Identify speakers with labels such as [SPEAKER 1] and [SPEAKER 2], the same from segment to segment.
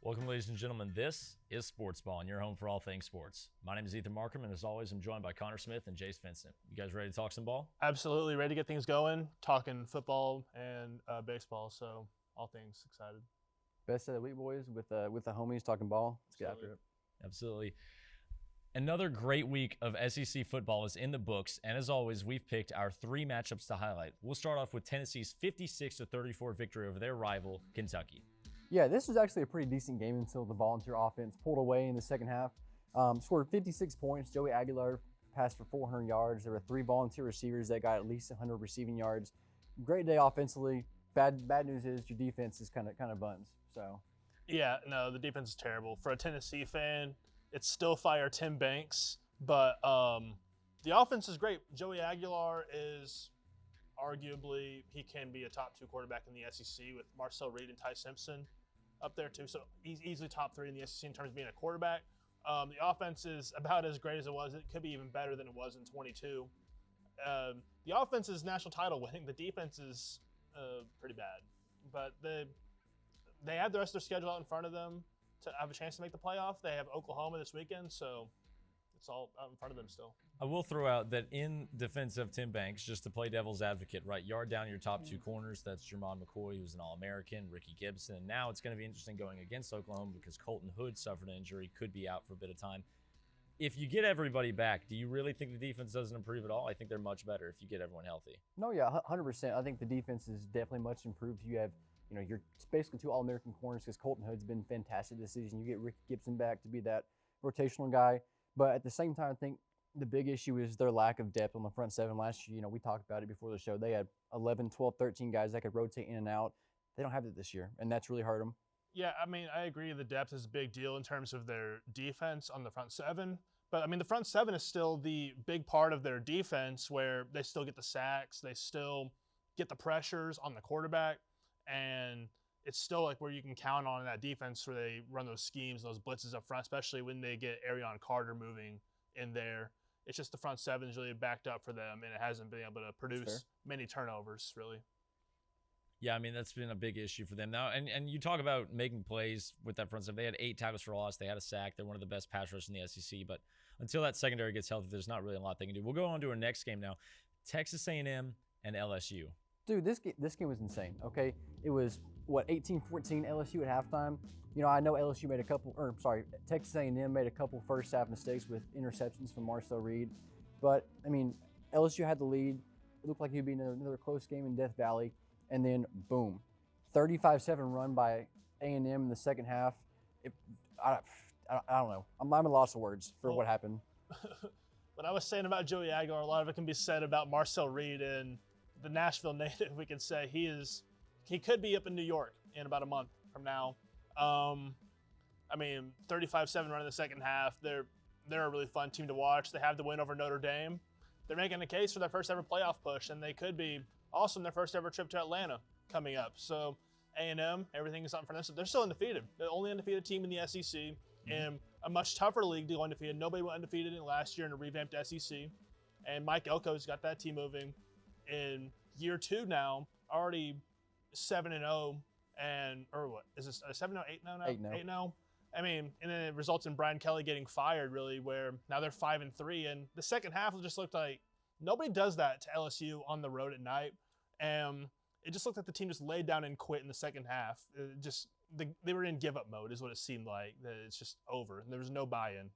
[SPEAKER 1] Welcome, ladies and gentlemen. This is Sportsballin, your home for all things sports. My name is Ethan Markham, and as always, I'm joined by Connor Smith and Jace Vincent. You guys ready to talk some ball?
[SPEAKER 2] Absolutely, ready to get things going, talking football and baseball, so all things excited.
[SPEAKER 3] Best of the week, boys, with the homies talking ball. Let's get after it.
[SPEAKER 1] Absolutely. Another great week of SEC football is in the books, and as always, we've picked our three matchups to highlight. We'll start off with Tennessee's 56-34 victory over their rival, Kentucky.
[SPEAKER 3] Yeah, this was actually a pretty decent game until the Volunteer offense pulled away in the second half. Scored 56 points. Joey Aguilar passed for 400 yards. There were three Volunteer receivers that got at least 100 receiving yards. Great day offensively. Bad news is your defense is kind of buns. So.
[SPEAKER 2] Yeah, no, the defense is terrible. For a Tennessee fan, it's still fire Tim Banks, but the offense is great. Joey Aguilar is arguably, he can be a top two quarterback in the SEC with Marcel Reed and Ty Simpson up there too. So he's easily top three in the SEC in terms of being a quarterback. The offense is about as great as it was. It could be even better than it was in 22. The offense is national title winning. The defense is pretty bad, but they have the rest of their schedule out in front of them to have a chance to make the playoff. They have Oklahoma this weekend, so it's all out in front of them still.
[SPEAKER 1] I will throw out that in defense of Tim Banks, just to play devil's advocate, right, yard down your top two corners. That's Jermon McCoy, who's an All-American, Ricky Gibson. And now it's going to be interesting going against Oklahoma because Colton Hood suffered an injury, could be out for a bit of time. If you get everybody back, do you really think the defense doesn't improve at all? I think they're much better if you get everyone healthy.
[SPEAKER 3] No, yeah, 100%. I think the defense is definitely much improved. You have, you're basically two All-American corners because Colton Hood's been fantastic this season. You get Ricky Gibson back to be that rotational guy. But at the same time, I think the big issue is their lack of depth on the front seven. Last year, we talked about it before the show. They had 11, 12, 13 guys that could rotate in and out. They don't have it this year, and that's really hurt them.
[SPEAKER 2] Yeah, I mean, I agree the depth is a big deal in terms of their defense on the front seven. But, I mean, the front seven is still the big part of their defense where they still get the sacks. They still get the pressures on the quarterback. And it's still like where you can count on that defense where they run those schemes, those blitzes up front, especially when they get Arion Carter moving in there. It's just the front seven is really backed up for them, and it hasn't been able to produce many turnovers, really.
[SPEAKER 1] Yeah, I mean, that's been a big issue for them now. And you talk about making plays with that front seven. They had 8 tackles for loss. They had a sack. They're one of the best pass rushers in the SEC. But until that secondary gets healthy, there's not really a lot they can do. We'll go on to our next game now. Texas A&M and LSU.
[SPEAKER 3] Dude, this game was insane, okay? It was, 18-14 LSU at halftime. I know LSU made Texas A&M made a couple first half mistakes with interceptions from Marcel Reed. But, I mean, LSU had the lead. It looked like it would be another close game in Death Valley. And then, boom, 35-7 run by A&M in the second half. I don't know. I'm at a loss of words for what happened.
[SPEAKER 2] What I was saying about Joey Aguilar, a lot of it can be said about Marcel Reed and the Nashville native. We can say he could be up in New York in about a month from now. I mean, 35-7 run in the second half. They're a really fun team to watch. They have the win over Notre Dame. They're making a case for their first ever playoff push, and they could be also in their first ever trip to Atlanta coming up. So A&M, everything is something for them. So they're still undefeated. They're the only undefeated team in the SEC in a much tougher league to go undefeated. Nobody went undefeated in last year in a revamped SEC. And Mike Elko's got that team moving in year 2 now, already 7-0, or what is this, 7-0, 8-0 now? 8-0. I mean, and then it results in Brian Kelly getting fired, really, where now they're 5-3, and the second half just looked like nobody does that to LSU on the road at night, and it just looked like the team just laid down and quit in the second half. They were in give-up mode, is what it seemed like. It's just over, and there was no buy-in.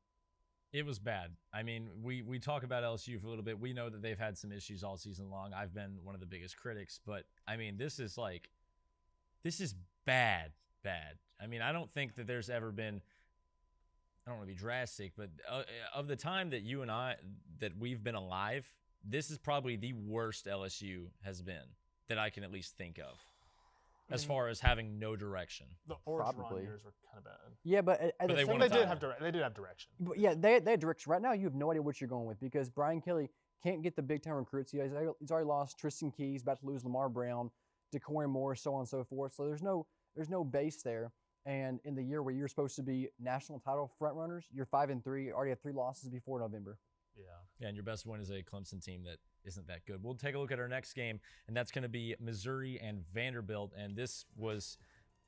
[SPEAKER 1] It was bad. I mean, we talk about LSU for a little bit. We know that they've had some issues all season long. I've been one of the biggest critics, but I mean, this is bad. I mean, I don't think that there's ever been, I don't want to be drastic, but of the time that you and I, that we've been alive, this is probably the worst LSU has been that I can at least think of. As far as having no direction.
[SPEAKER 2] The Orgeron years were kind of bad.
[SPEAKER 3] Yeah, but
[SPEAKER 2] they did have direction.
[SPEAKER 3] But yeah, they had direction. Right now, you have no idea what you're going with because Brian Kelly can't get the big-time recruits. He's already lost Tristan Keys, about to lose Lamar Brown, DeCorian Moore, so on and so forth. So there's no base there. And in the year where you're supposed to be national title front runners, you're 5-3, already have 3 losses before November.
[SPEAKER 1] Yeah, and your best win is a Clemson team that isn't that good. We'll take a look at our next game, and that's going to be Missouri and Vanderbilt. And this was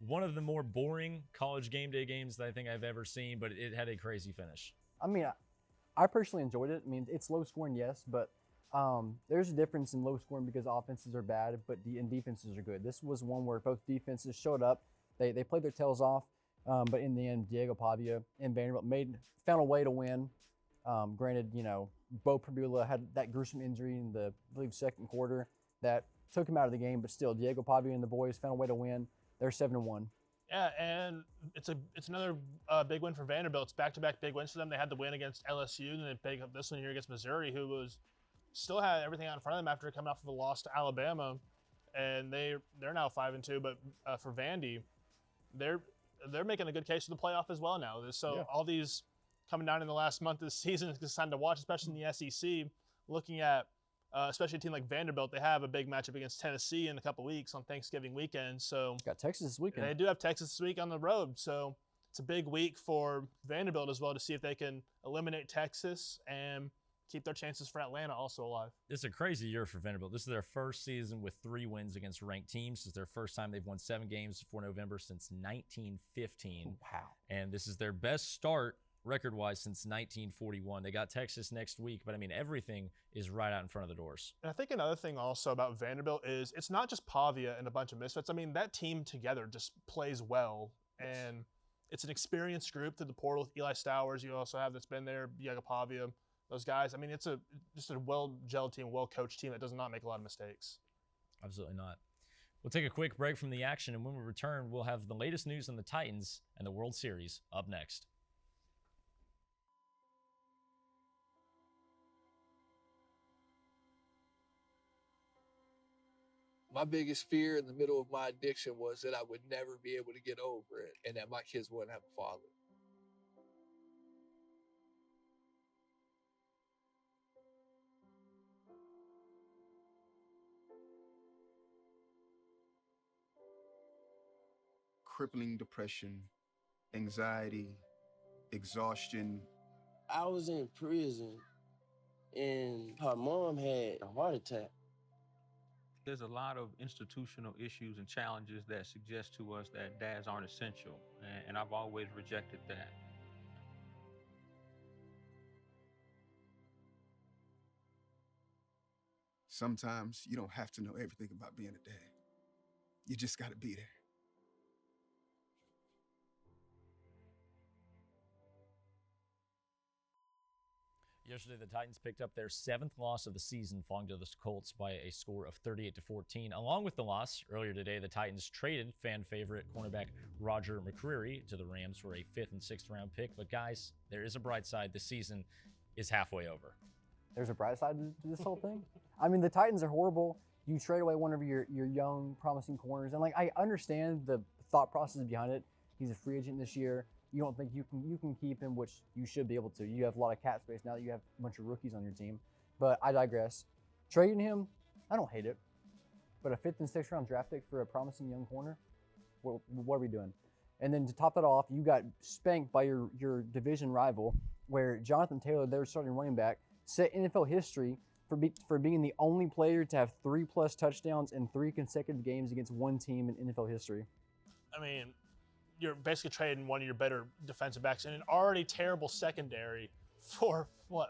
[SPEAKER 1] one of the more boring college game day games that I think I've ever seen, but it had a crazy finish.
[SPEAKER 3] I mean, I personally enjoyed it. I mean, it's low scoring, yes, but there's a difference in low scoring because offenses are bad, but and defenses are good. This was one where both defenses showed up. They played their tails off, but in the end, Diego Pavia and Vanderbilt found a way to win. Granted, Bo Prabula had that gruesome injury in the, I believe, second quarter that took him out of the game, but still, Diego Pavia and the boys found a way to win. They're 7-1.
[SPEAKER 2] Yeah, and it's another big win for Vanderbilt. It's back-to-back big wins for them. They had the win against LSU, and they pick up this one here against Missouri, who still had everything out in front of them after coming off of a loss to Alabama, and they're now 5-2. But for Vandy, they're making a good case for the playoff as well now. So yeah. All these coming down in the last month of the season is time to watch, especially in the SEC. Looking at especially a team like Vanderbilt, they have a big matchup against Tennessee in a couple weeks on Thanksgiving weekend. So
[SPEAKER 3] got Texas this weekend.
[SPEAKER 2] They do have Texas this week on the road. So it's a big week for Vanderbilt as well to see if they can eliminate Texas and keep their chances for Atlanta also alive.
[SPEAKER 1] It's a crazy year for Vanderbilt. This is their first season with 3 wins against ranked teams. This is their first time they've won 7 games before November since 1915.
[SPEAKER 3] Wow.
[SPEAKER 1] And this is their best start record-wise since 1941. They got Texas next week, but I mean, everything is right out in front of the doors.
[SPEAKER 2] And I think another thing also about Vanderbilt is it's not just Pavia and a bunch of misfits. I mean, that team together just plays well, and it's an experienced group through the portal with Eli Stowers. You also have that's been there, Diego Pavia, those guys. I mean, it's just a well-gelled team, well-coached team that does not make a lot of mistakes.
[SPEAKER 1] Absolutely not. We'll take a quick break from the action, and when we return, we'll have the latest news on the Titans and the World Series up next.
[SPEAKER 4] My biggest fear in the middle of my addiction was that I would never be able to get over it and that my kids wouldn't have a father.
[SPEAKER 5] Crippling depression, anxiety, exhaustion.
[SPEAKER 6] I was in prison and her mom had a heart attack.
[SPEAKER 7] There's a lot of institutional issues and challenges that suggest to us that dads aren't essential, and I've always rejected that.
[SPEAKER 5] Sometimes you don't have to know everything about being a dad. You just gotta be there.
[SPEAKER 1] Yesterday, the Titans picked up their 7th loss of the season, falling to the Colts by a score of 38-14. Along with the loss, earlier today, the Titans traded fan favorite cornerback Roger McCreary to the Rams for a 5th and 6th round pick. But guys, there is a bright side. The season is halfway over.
[SPEAKER 3] There's a bright side to this whole thing. I mean, the Titans are horrible. You trade away one of your young, promising corners, and I understand the thought process behind it. He's a free agent this year. You don't think you can keep him, which you should be able to. You have a lot of cap space now that you have a bunch of rookies on your team. But I digress. Trading him, I don't hate it. But a 5th and 6th round draft pick for a promising young corner, what are we doing? And then to top that off, you got spanked by your division rival, where Jonathan Taylor, their starting running back, set NFL history for being the only player to have 3+ touchdowns in 3 consecutive games against one team in NFL history.
[SPEAKER 2] I mean, you're basically trading one of your better defensive backs in an already terrible secondary for what?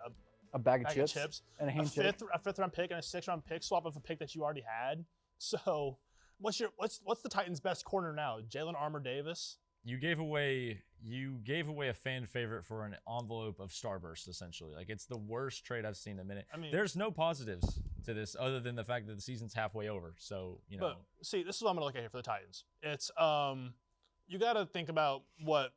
[SPEAKER 3] A bag of chips and a handshake.
[SPEAKER 2] A 5th round pick and a 6th round pick swap of a pick that you already had. So what's the Titans' best corner now? Jalen Armour Davis?
[SPEAKER 1] You gave away a fan favorite for an envelope of Starburst, essentially. Like, it's the worst trade I've seen in a minute. I mean, there's no positives to this other than the fact that the season's halfway over. So, But
[SPEAKER 2] see, this is what I'm gonna look at here for the Titans. It's you got to think about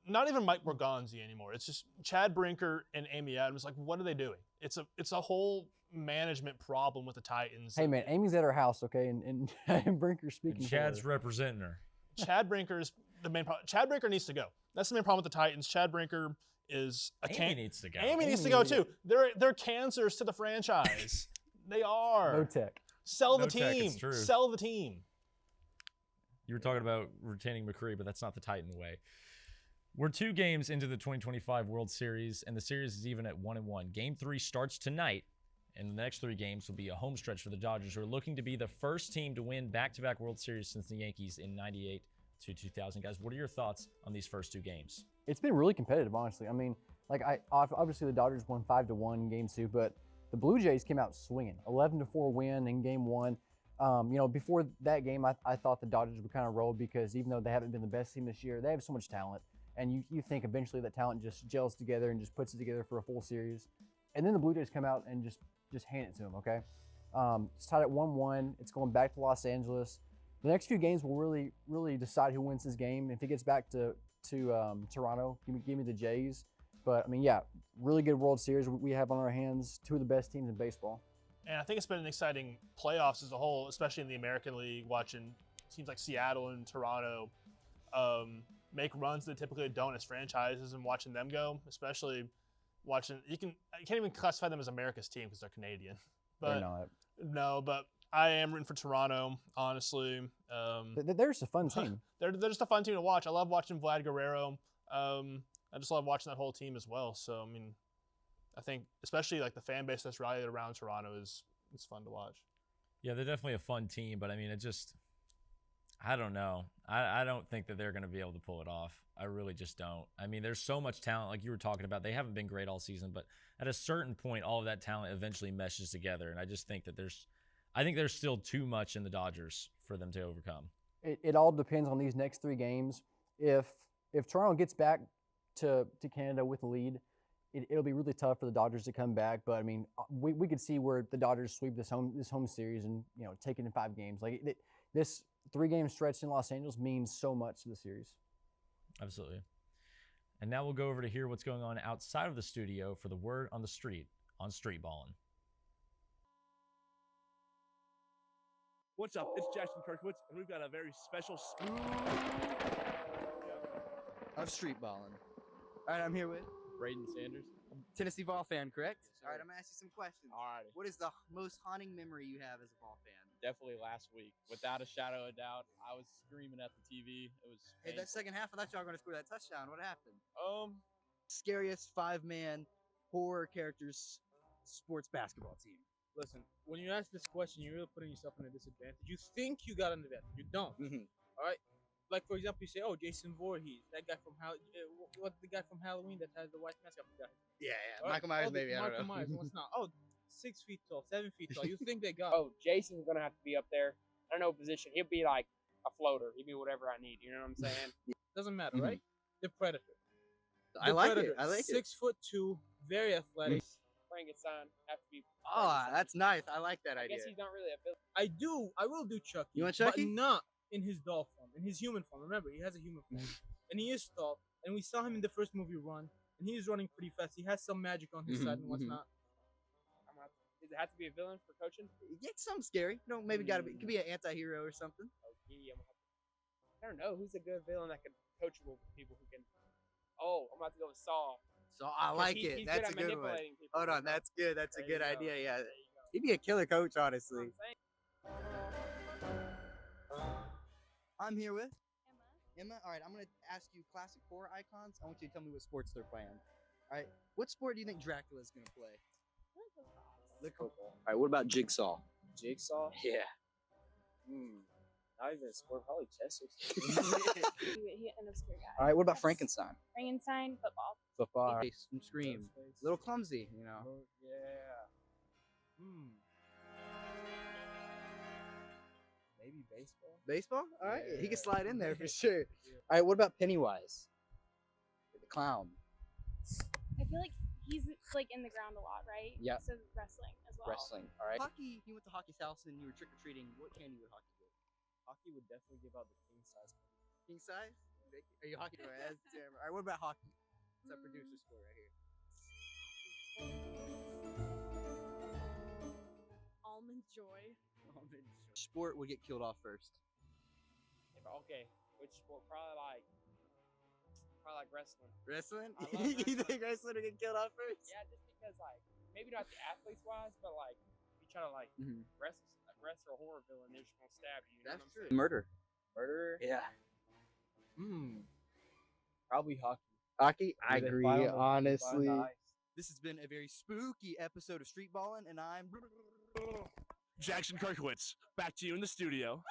[SPEAKER 2] not even Mike Borgonzi anymore. It's just Chad Brinker and Amy Adams. Like, what are they doing? It's a whole management problem with the Titans.
[SPEAKER 3] Hey, man, Amy's at her house, okay? And Brinker's speaking.
[SPEAKER 1] And Chad's representing her.
[SPEAKER 2] Chad Brinker's the main problem. Chad Brinker needs to go. That's the main problem with the Titans. Chad Brinker is
[SPEAKER 1] Amy needs to go.
[SPEAKER 2] Amy needs to go, too. They're cancers to the franchise. They are.
[SPEAKER 3] No tech.
[SPEAKER 2] Sell the team. It's true. Sell the team.
[SPEAKER 1] You were talking about retaining McCree, but that's not the Titan way. We're 2 games into the 2025 World Series, and the series is even at 1-1. Game 3 starts tonight, and the next 3 games will be a home stretch for the Dodgers, who are looking to be the first team to win back-to-back World Series since the Yankees in 98 to 2,000. Guys, what are your thoughts on these first two games?
[SPEAKER 3] It's been really competitive, honestly. I mean, like obviously the Dodgers won 5-1 in Game 2, but the Blue Jays came out swinging, 11-4 win in Game 1. Before that game, I thought the Dodgers would kind of roll because even though they haven't been the best team this year, they have so much talent, and you think eventually that talent just gels together and just puts it together for a full series. And then the Blue Jays come out and just hand it to them. Okay, it's tied at 1-1. It's going back to Los Angeles. The next few games will really decide who wins this game. If it gets back to Toronto, give me the Jays. But I mean, yeah, really good World Series we have on our hands. Two of the best teams in baseball.
[SPEAKER 2] And I think it's been an exciting playoffs as a whole, especially in the American League, watching teams like Seattle and Toronto make runs that typically don't as franchises, and watching them go, especially watching you can't even classify them as America's team because they're Canadian. But no, but I am rooting for Toronto, honestly.
[SPEAKER 3] They're just a fun team.
[SPEAKER 2] They're just a fun team to watch. I love watching Vlad Guerrero. I just love watching that whole team as well. So I mean, I think especially like the fan base that's rallied around Toronto it's fun to watch.
[SPEAKER 1] Yeah, they're definitely a fun team, but I mean, I don't know. I don't think that they're going to be able to pull it off. I really just don't. I mean, there's so much talent, like you were talking about. They haven't been great all season, but at a certain point, all of that talent eventually meshes together. And I just think that there's still too much in the Dodgers for them to overcome.
[SPEAKER 3] It all depends on these next three games. If Toronto gets back to Canada with the lead, it'll be really tough for the Dodgers to come back. But I mean, we could see where the Dodgers sweep this home series and take it in 5 games. Like this 3-game stretch in Los Angeles means so much to the series.
[SPEAKER 1] Absolutely. And now we'll go over to hear what's going on outside of the studio for the word on the street on Streetballin.
[SPEAKER 8] What's up? It's Jackson Kirkwitz, and we've got a very special spoon
[SPEAKER 9] of Streetballin. All right, I'm here with
[SPEAKER 10] Braden Sanders.
[SPEAKER 9] Tennessee Vol fan, correct?
[SPEAKER 10] Yes,
[SPEAKER 9] all right, I'm gonna ask you some questions.
[SPEAKER 10] All right.
[SPEAKER 9] What is the most haunting memory you have as a Vol fan?
[SPEAKER 10] Definitely last week. Without a shadow of a doubt, I was screaming at the TV. It was painful.
[SPEAKER 9] Hey, that second half, I thought y'all were gonna score that touchdown. What happened?
[SPEAKER 10] Scariest
[SPEAKER 9] 5-man horror characters sports basketball team.
[SPEAKER 11] Listen, when you ask this question, you're really putting yourself in a disadvantage. You think you got an advantage. You don't. All right? Like, for example, you say, oh, Jason Voorhees, that guy from what's the guy from Halloween that has the white mask? I forgot.
[SPEAKER 9] Yeah.
[SPEAKER 11] Right?
[SPEAKER 9] Michael Myers, maybe. I don't know.
[SPEAKER 11] Michael Myers, what's not? Oh, 6 feet tall, 7 feet tall. You think they got
[SPEAKER 12] Oh, Jason's going to have to be up there. I don't know position. He'll be like a floater. He'll be whatever I need. You know what I'm saying?
[SPEAKER 11] Doesn't matter, right? The Predator.
[SPEAKER 9] I like it.
[SPEAKER 11] 6'2", very athletic.
[SPEAKER 12] Frankenstein have to be.
[SPEAKER 9] That's nice. I like that idea.
[SPEAKER 12] I guess he's not really a villain.
[SPEAKER 11] I will do Chucky.
[SPEAKER 9] You want Chucky?
[SPEAKER 11] But not in his doll form, in his human form. Remember, he has a human form. And he is tall. And we saw him in the first movie Run. And he is running pretty fast. He has some magic on his side and what's not.
[SPEAKER 12] Does it have to be a villain for coaching?
[SPEAKER 9] Yeah, something scary. Maybe it could be an anti-hero or something.
[SPEAKER 12] I don't know. Who's a good villain that can coachable people who can. Oh, I'm about to go with Saul.
[SPEAKER 9] So I like it.
[SPEAKER 12] He's
[SPEAKER 9] That's a
[SPEAKER 12] good at
[SPEAKER 9] good one.
[SPEAKER 12] manipulating people.
[SPEAKER 9] Hold on, that's good. That's a good idea. Yeah, he'd be a killer coach, honestly. I'm here with Emma. All right, I'm gonna ask you classic horror icons. I want you to tell me what sports they're playing. All right, what sport do you think Dracula's gonna play?
[SPEAKER 13] All right, what about Jigsaw?
[SPEAKER 14] Jigsaw?
[SPEAKER 13] Yeah.
[SPEAKER 14] Not even a sport, probably chess or
[SPEAKER 15] He an obscure guy.
[SPEAKER 9] All right, what about Frankenstein?
[SPEAKER 15] Frankenstein, football.
[SPEAKER 9] Football. Some Scream. A little clumsy, you know.
[SPEAKER 14] Yeah. Maybe baseball.
[SPEAKER 9] Baseball? All right,
[SPEAKER 14] Yeah.
[SPEAKER 9] he can slide in there for sure. All right, what about Pennywise? The clown.
[SPEAKER 15] I feel like he's like in the ground a lot, right?
[SPEAKER 9] Yeah.
[SPEAKER 15] So wrestling as well.
[SPEAKER 9] Wrestling. All right. Hockey. You went to Hockey's house and you were trick or treating. What candy would Hockey get?
[SPEAKER 14] Hockey would definitely give out the king size.
[SPEAKER 9] King size? Are you Hockey? All right, what about hockey? It's our producer score right here.
[SPEAKER 15] Almond Joy.
[SPEAKER 9] Sport would get killed off first.
[SPEAKER 12] Okay, which sport? Probably like wrestling.
[SPEAKER 9] Wrestling?
[SPEAKER 12] I love
[SPEAKER 9] You think wrestling would get killed off first?
[SPEAKER 12] Yeah, just because like maybe not the athletes wise, but like if you try to like wrestle a horror villain, they're just gonna stab you.
[SPEAKER 9] That's true.
[SPEAKER 12] Saying?
[SPEAKER 9] Murder.
[SPEAKER 14] Yeah. Probably hockey.
[SPEAKER 9] Hockey? I
[SPEAKER 14] They
[SPEAKER 9] agree,
[SPEAKER 14] fight on the-
[SPEAKER 9] honestly.
[SPEAKER 14] they fight on the ice.
[SPEAKER 9] This has been a very spooky episode of Street Ballin', and I'm
[SPEAKER 8] Jackson Kirkwitz, back to you in the studio.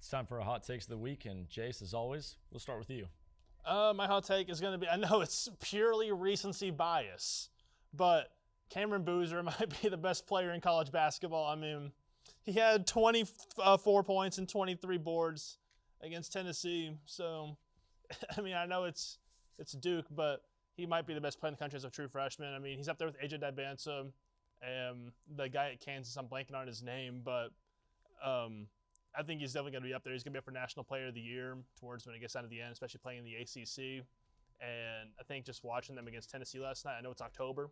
[SPEAKER 1] It's time for our hot takes of the week, and Jace, as always, we'll start with you.
[SPEAKER 2] My hot take is going to be, I know it's purely recency bias, but Cameron Boozer might be the best player in college basketball. I mean, he had 24 points and 23 boards against Tennessee. So, I mean, I know it's Duke, but he might be the best player in the country as a true freshman. I mean, he's up there with AJ Dibansa and the guy at Kansas. I'm blanking on his name, but I think he's definitely going to be up there. He's going to be up for National Player of the Year towards when it gets down to the end, especially playing in the ACC. And I think just watching them against Tennessee last night, I know it's October,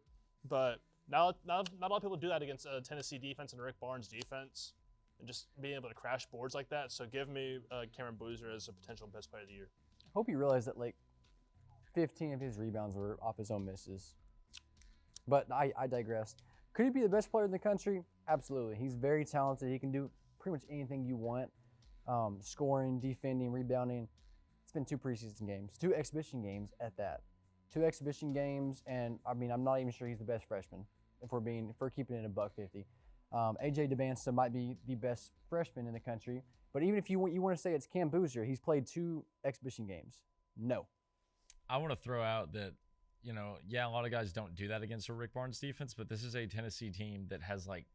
[SPEAKER 2] but not a lot of people do that against a Tennessee defense and Rick Barnes defense and just being able to crash boards like that. So give me Cameron Boozer as a potential best player of the year.
[SPEAKER 3] Hope you realize that, like, 15 of his rebounds were off his own misses. But I digress. Could he be the best player in the country? Absolutely. He's very talented. He can do pretty much anything you want. Scoring, defending, rebounding. It's been 2 preseason games, 2 exhibition games at that. 2 exhibition games, and I mean, I'm not even sure he's the best freshman if we're keeping it $150. AJ Dibansa might be the best freshman in the country, but even if you want to say it's Cam Boozer, he's played 2 exhibition games. No.
[SPEAKER 1] I want to throw out that, you know, yeah, a lot of guys don't do that against a Rick Barnes defense, but this is a Tennessee team that has like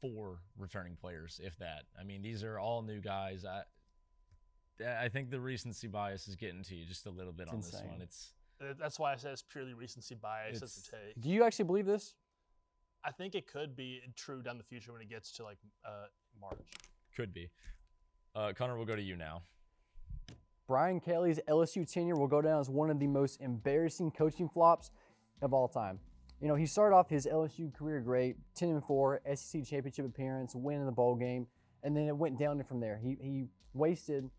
[SPEAKER 1] 4 returning players, if that. I mean, these are all new guys. I think the recency bias is getting to you just a little bit on this one.
[SPEAKER 2] That's why I said it's purely recency bias as a take.
[SPEAKER 3] Do you actually believe this?
[SPEAKER 2] I think it could be true down the future when it gets to like March.
[SPEAKER 1] Could be. Connor, we'll go to you now.
[SPEAKER 3] Brian Kelly's LSU tenure will go down as one of the most embarrassing coaching flops of all time. You know, he started off his LSU career great, 10-4, SEC championship appearance, win in the bowl game, and then it went down from there. He wasted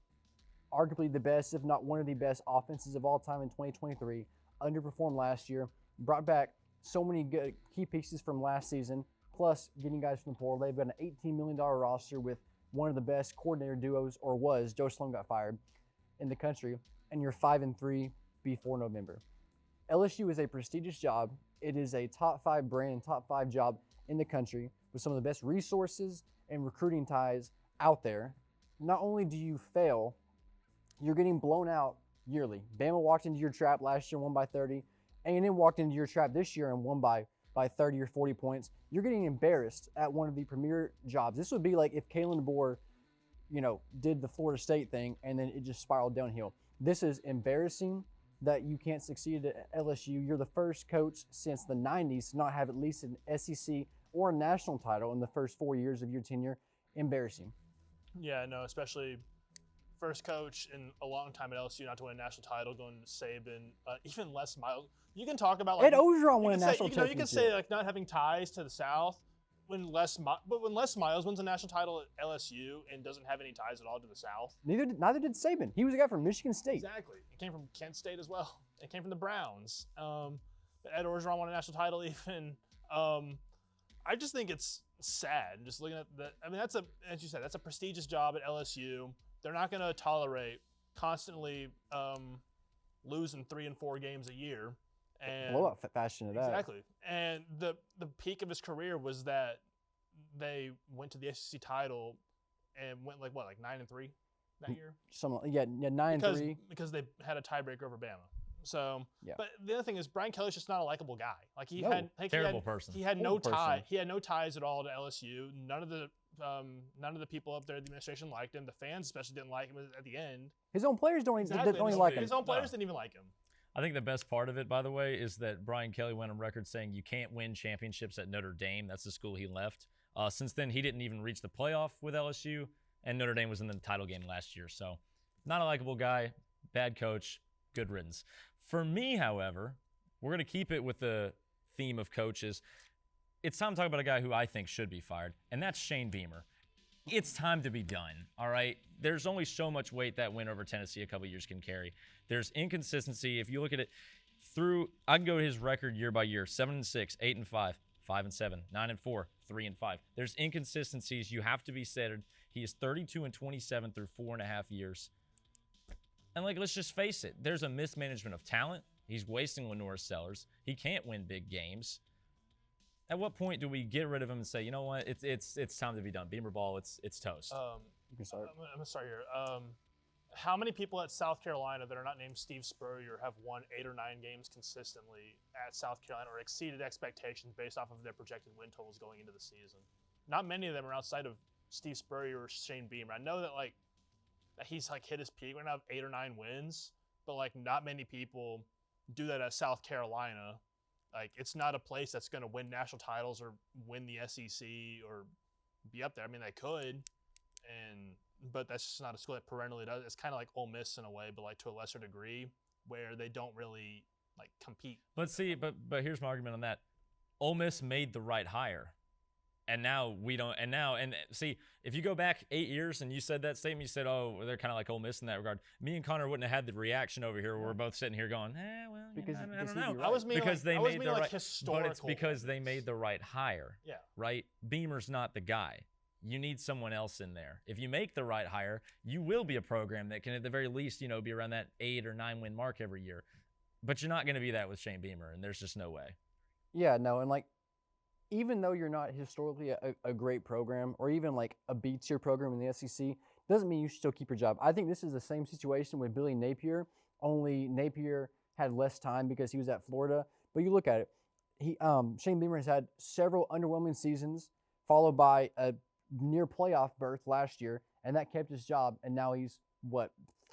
[SPEAKER 3] arguably the best, if not one of the best offenses of all time in 2023, underperformed last year, brought back so many good key pieces from last season, plus getting guys from the portal. They've got an $18 million roster with one of the best coordinator duos, or was. Joe Sloan got fired, in the country, and you're 5-3 before November. LSU is a prestigious job. It is a top 5 brand, top 5 job in the country with some of the best resources and recruiting ties out there. Not only do you fail, you're getting blown out yearly. Bama walked into your trap last year, won by 30. A&M walked into your trap this year and won by 30 or 40 points. You're getting embarrassed at one of the premier jobs. This would be like if Kalen DeBoer, you know, did the Florida State thing and then it just spiraled downhill. This is embarrassing that you can't succeed at LSU. You're the first coach since the 90s to not have at least an SEC or a national title in the first 4 years of your tenure. Embarrassing.
[SPEAKER 2] Yeah, no, especially first coach in a long time at LSU not to win a national title, going to Saban, even Les Miles. You can talk about like
[SPEAKER 3] Ed Orgeron won a national
[SPEAKER 2] championship.
[SPEAKER 3] championship.
[SPEAKER 2] You can say like not having ties to the South. When Les Miles wins a national title at LSU and doesn't have any ties at all to the South.
[SPEAKER 3] Neither did Saban. He was a guy from Michigan State.
[SPEAKER 2] Exactly. It came from Kent State as well. It came from the Browns. But Ed Orgeron won a national title even. I just think it's sad. Just looking at that. I mean, as you said, that's a prestigious job at LSU. They're not going to tolerate constantly losing 3 and 4 games a year. And
[SPEAKER 3] blowout fashion of that.
[SPEAKER 2] Exactly. And the peak of his career was that they went to the SEC title and went like 9-3 that year?
[SPEAKER 3] 9-3.
[SPEAKER 2] Because they had a tiebreaker over Bama. So,
[SPEAKER 3] yeah.
[SPEAKER 2] But the other thing is Brian Kelly's just not a likable guy. Like he
[SPEAKER 1] terrible person.
[SPEAKER 2] He had no tie. He had no ties at all to LSU. None of the people up there at the administration liked him. The fans especially didn't like him at the end.
[SPEAKER 3] His own players don't even like him.
[SPEAKER 2] His own players didn't even like him.
[SPEAKER 1] I think the best part of it, by the way, is that Brian Kelly went on record saying you can't win championships at Notre Dame. That's the school he left. Since then, he didn't even reach the playoff with LSU, and Notre Dame was in the title game last year. So not a likable guy, bad coach, good riddance. For me, however, we're going to keep it with the theme of coaches. It's time to talk about a guy who I think should be fired, and that's Shane Beamer. It's time to be done, all right? There's only so much weight that win over Tennessee a couple years can carry. There's inconsistency. If you look at it I can go to his record year by year, 7-6, 8-5, 5-7, 9-4, 3-5. There's inconsistencies. You have to be centered. He is 32-27 through 4.5 years. And let's just face it, there's a mismanagement of talent. He's wasting Lenore Sellers. He can't win big games. At what point do we get rid of him and say, you know what, it's time to be done? Beamer ball, it's toast.
[SPEAKER 3] can start.
[SPEAKER 2] I'm gonna start here. How many people at South Carolina that are not named Steve Spurrier have won 8 or 9 games consistently at South Carolina or exceeded expectations based off of their projected win totals going into the season? Not many of them are outside of Steve Spurrier or Shane Beamer. I know that that he's hit his peak. We're gonna have 8 or 9 wins, but not many people do that at South Carolina. It's not a place that's gonna win national titles or win the SEC or be up there. I mean, they could, but that's just not a school that perennially does. It's kind of like Ole Miss in a way, but to a lesser degree, where they don't really compete.
[SPEAKER 1] But see, but here's my argument on that. Ole Miss made the right hire, and now we don't. And see, if you go back 8 years and you said that statement, you said, "Oh, they're kind of like Ole Miss in that regard." Me and Connor wouldn't have had the reaction over here where we're both sitting here going, well,
[SPEAKER 3] Because
[SPEAKER 1] I don't
[SPEAKER 3] he'd
[SPEAKER 1] know.
[SPEAKER 3] be right.
[SPEAKER 2] I was meaning
[SPEAKER 1] because they made the right,
[SPEAKER 2] historical.
[SPEAKER 1] but it's because they made the right hire.
[SPEAKER 2] Yeah.
[SPEAKER 1] Right. Beamer's not the guy. You need someone else in there. If you make the right hire, you will be a program that can, at the very least, be around that 8 or 9 win mark every year. But you're not going to be that with Shane Beamer, and there's just no way.
[SPEAKER 3] Yeah, no, and even though you're not historically a great program or even a B-tier program in the SEC, doesn't mean you should still keep your job. I think this is the same situation with Billy Napier, only Napier had less time because he was at Florida. But you look at it, Shane Beamer has had several underwhelming seasons, followed by a near playoff berth last year, and that kept his job, and now he's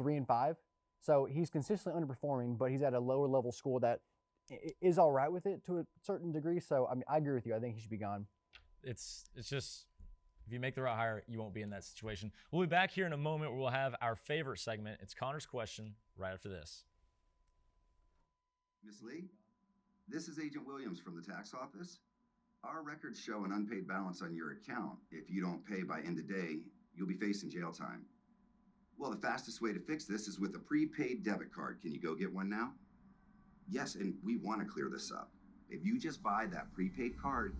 [SPEAKER 3] 3-5. So he's consistently underperforming, but he's at a lower level school that is all right with it to a certain degree. So I mean, I agree with you. I think he should be gone.
[SPEAKER 1] It's just, if you make the right hire, you won't be in that situation. We'll be back here in a moment where we'll have our favorite segment. It's Connor's Question right after this.
[SPEAKER 16] Miss Lee, this is Agent Williams from the tax office. Our records show an unpaid balance on your account. If you don't pay by end of day, you'll be facing jail time. Well, the fastest way to fix this is with a prepaid debit card. Can you go get one now? Yes, and we want to clear this up. If you just buy that prepaid card,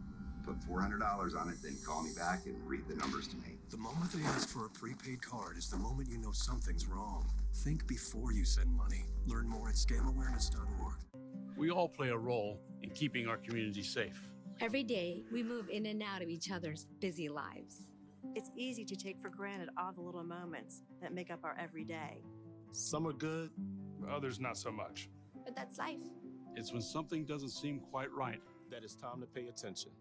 [SPEAKER 16] put $400 on it, then call me back and read the numbers to me.
[SPEAKER 17] The moment they ask for a prepaid card is the moment you know something's wrong. Think before you send money. Learn more at scamawareness.org.
[SPEAKER 18] We all play a role in keeping our community safe.
[SPEAKER 19] Every day, we move in and out of each other's busy lives.
[SPEAKER 20] It's easy to take for granted all the little moments that make up our everyday.
[SPEAKER 18] Some are good, others not so much.
[SPEAKER 19] But that's life.
[SPEAKER 18] It's when something doesn't seem quite right that it's time to pay attention.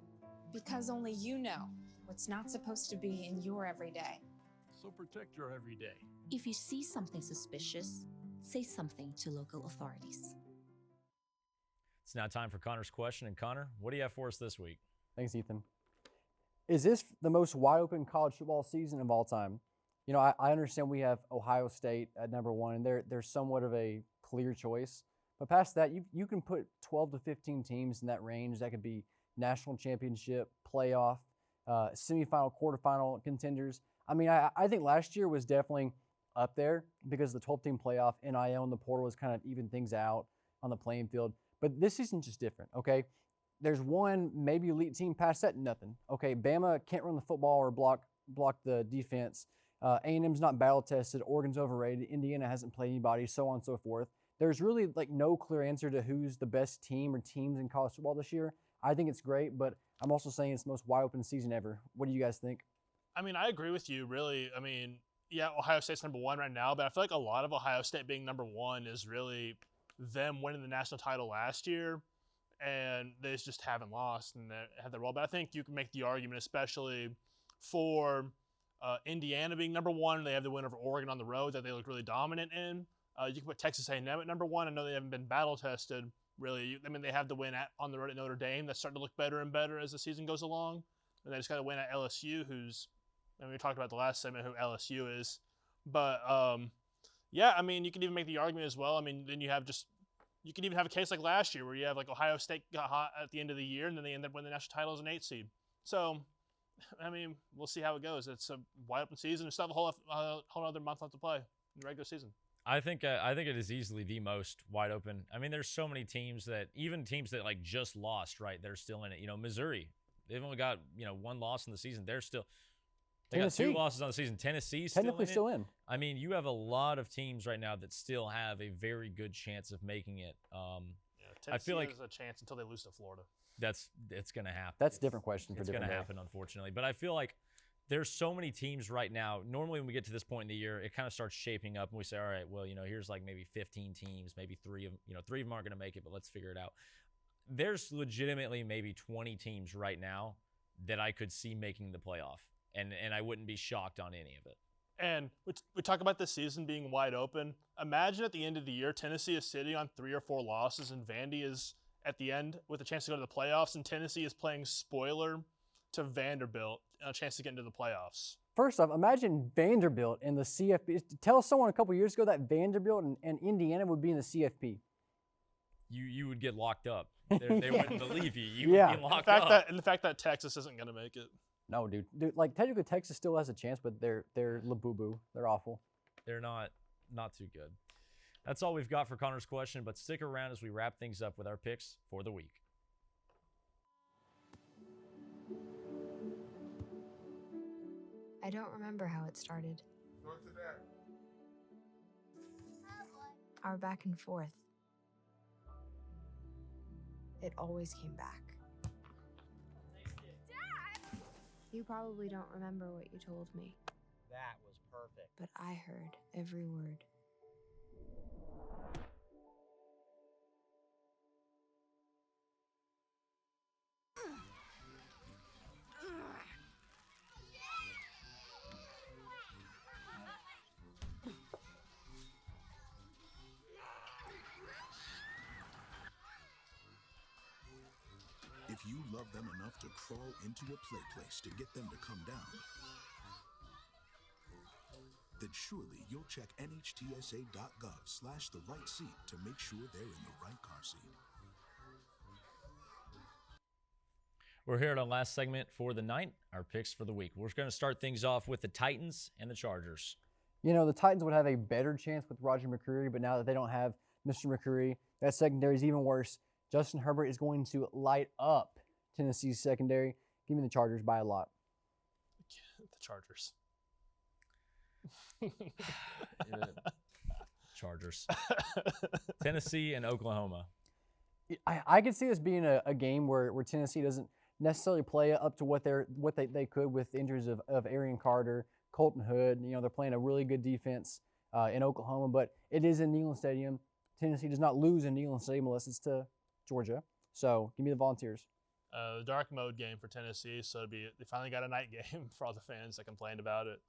[SPEAKER 21] Because only you know what's not supposed to be in your everyday.
[SPEAKER 18] So protect your everyday.
[SPEAKER 22] If you see something suspicious, say something to local authorities.
[SPEAKER 1] It's now time for Connor's Question. And Connor, what do you have for us this week?
[SPEAKER 3] Thanks, Ethan. Is this the most wide open college football season of all time? I understand we have Ohio State at number 1, and they're somewhat of a clear choice. But past that, you can put 12 to 15 teams in that range. That could be national championship, playoff, semifinal, quarterfinal contenders. I mean, I think last year was definitely up there because the 12-team playoff, NIL, and the portal was kind of even things out on the playing field. But this season's just different, okay? There's one maybe elite team past that, nothing. Okay, Bama can't run the football or block the defense. A&M's not battle tested. Oregon's overrated. Indiana hasn't played anybody, so on and so forth. There's really no clear answer to who's the best team or teams in college football this year. I think it's great, but I'm also saying it's the most wide open season ever. What do you guys think?
[SPEAKER 2] I mean, I agree with you, really. I mean, yeah, Ohio State's number 1 right now, but I feel like a lot of Ohio State being number 1 is really them winning the national title last year, and they just haven't lost and they have their role. But I think you can make the argument, especially for Indiana being number 1. They have the win over Oregon on the road that they look really dominant in. You can put Texas A&M at number 1. I know they haven't been battle tested, really. I mean, they have the win on the road at Notre Dame that's starting to look better and better as the season goes along. And they just got a win at LSU, we talked about the last segment who LSU is. But, yeah, I mean, you can even make the argument as well. I mean, then you can even have a case like last year where you have Ohio State got hot at the end of the year and then they end up winning the national title as an 8 seed. So, I mean, we'll see how it goes. It's a wide open season. We still have a whole other month left to play in the regular season.
[SPEAKER 1] I think it is easily the most wide open. I mean, there's so many teams that just lost, right? They're still in it. Missouri, they've only got 1 loss in the season. They got 2 losses on the season. Tennessee's
[SPEAKER 3] technically still in.
[SPEAKER 1] I mean, you have a lot of teams right now that still have a very good chance of making it.
[SPEAKER 2] Tennessee
[SPEAKER 1] I feel like
[SPEAKER 2] has a chance until they lose to Florida.
[SPEAKER 1] It's going to happen.
[SPEAKER 3] That's a different question for
[SPEAKER 1] it's
[SPEAKER 3] different
[SPEAKER 1] going to
[SPEAKER 3] day.
[SPEAKER 1] happen, unfortunately. But I feel like there's so many teams right now. Normally when we get to this point in the year, it kind of starts shaping up and we say, all right, well, here's like maybe 15 teams, maybe three of them aren't going to make it, but let's figure it out. There's legitimately maybe 20 teams right now that I could see making the playoff, and I wouldn't be shocked on any of it.
[SPEAKER 2] And we talk about this season being wide open. Imagine at the end of the year, Tennessee is sitting on 3 or 4 losses, and Vandy is at the end with a chance to go to the playoffs, and Tennessee is playing spoiler to Vanderbilt, a chance to get into the playoffs.
[SPEAKER 3] First off, imagine Vanderbilt in the CFP. Tell someone a couple years ago that Vanderbilt and Indiana would be in the CFP.
[SPEAKER 1] You would get locked up. They wouldn't believe you. You
[SPEAKER 3] Yeah.
[SPEAKER 1] would be locked up.
[SPEAKER 2] And the fact that Texas isn't going to make it.
[SPEAKER 3] No, dude. Like technically Texas still has a chance, but they're la-boo-boo. They're awful.
[SPEAKER 1] They're not too good. That's all we've got for Connor's question, but stick around as we wrap things up with our picks for the week.
[SPEAKER 4] I don't remember how it started. Our back and forth. It always came back. Dad! You probably don't remember what you told me,
[SPEAKER 6] That was perfect.
[SPEAKER 4] but I heard every word.
[SPEAKER 17] If you love them enough to crawl into a play place to get them to come down, then surely you'll check nhtsa.gov/the right seat to make sure they're in the right car seat.
[SPEAKER 1] We're here at our last segment for the night, our picks for the week. We're going to start things off with the Titans and the Chargers.
[SPEAKER 3] The Titans would have a better chance with Roger McCreary, but now that they don't have Mr. McCreary, that secondary is even worse. Justin Herbert is going to light up Tennessee's secondary. Give me the Chargers by a lot.
[SPEAKER 2] The Chargers.
[SPEAKER 1] Chargers. Tennessee and Oklahoma.
[SPEAKER 3] I could see this being a game where Tennessee doesn't necessarily play up to what they could with the injuries of Arian Carter, Colton Hood. They're playing a really good defense in Oklahoma, but it is in Neyland Stadium. Tennessee does not lose in Neyland Stadium unless it's to Georgia. So give me the Volunteers.
[SPEAKER 2] Dark mode game for Tennessee, so they finally got a night game for all the fans that complained about it.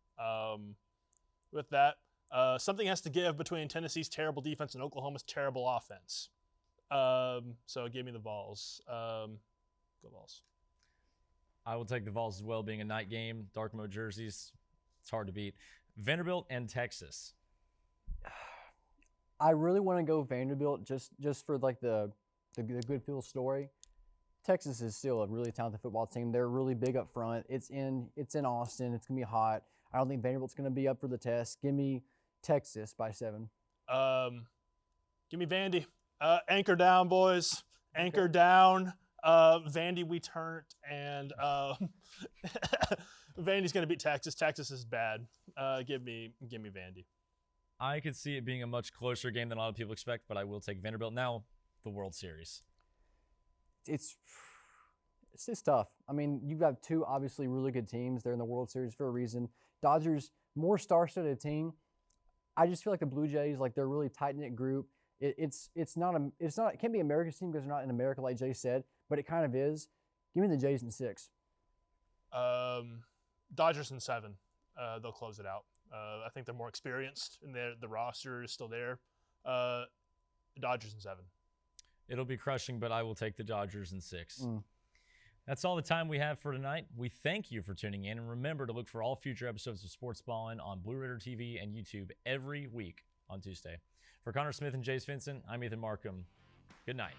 [SPEAKER 2] With that, something has to give between Tennessee's terrible defense and Oklahoma's terrible offense. So give me the Vols. Go Vols.
[SPEAKER 1] I will take the Vols as well, being a night game. Dark mode jerseys, it's hard to beat. Vanderbilt and Texas.
[SPEAKER 3] I really want to go Vanderbilt just for like the good feel story. Texas is still a really talented football team. They're really big up front. It's in Austin. It's gonna be hot. I don't think Vanderbilt's gonna be up for the test. Give me Texas by 7.
[SPEAKER 2] Give me Vandy. Anchor down, boys. Anchor down. Vandy, we turned, and Vandy's gonna beat Texas. Texas is bad. Give me Vandy.
[SPEAKER 1] I could see it being a much closer game than a lot of people expect, but I will take Vanderbilt. Now, the World Series.
[SPEAKER 3] It's just tough. I mean, you've got 2 obviously really good teams. They're in the World Series for a reason. Dodgers, more star-studded team. I just feel like the Blue Jays, like they're a really tight-knit group. It can't be America's team because they're not in America, like Jay said, but it kind of is. Give me the Jays in 6.
[SPEAKER 2] Dodgers in 7. They'll close it out. I think they're more experienced, and the roster is still there. Dodgers in 7.
[SPEAKER 1] It'll be crushing, but I will take the Dodgers in 6. That's all the time we have for tonight. We thank you for tuning in, and remember to look for all future episodes of Sportsballin on Blue Raider TV and YouTube every week on Tuesday. For Connor Smith and Jace Vincent, I'm Ethan Markham. Good night.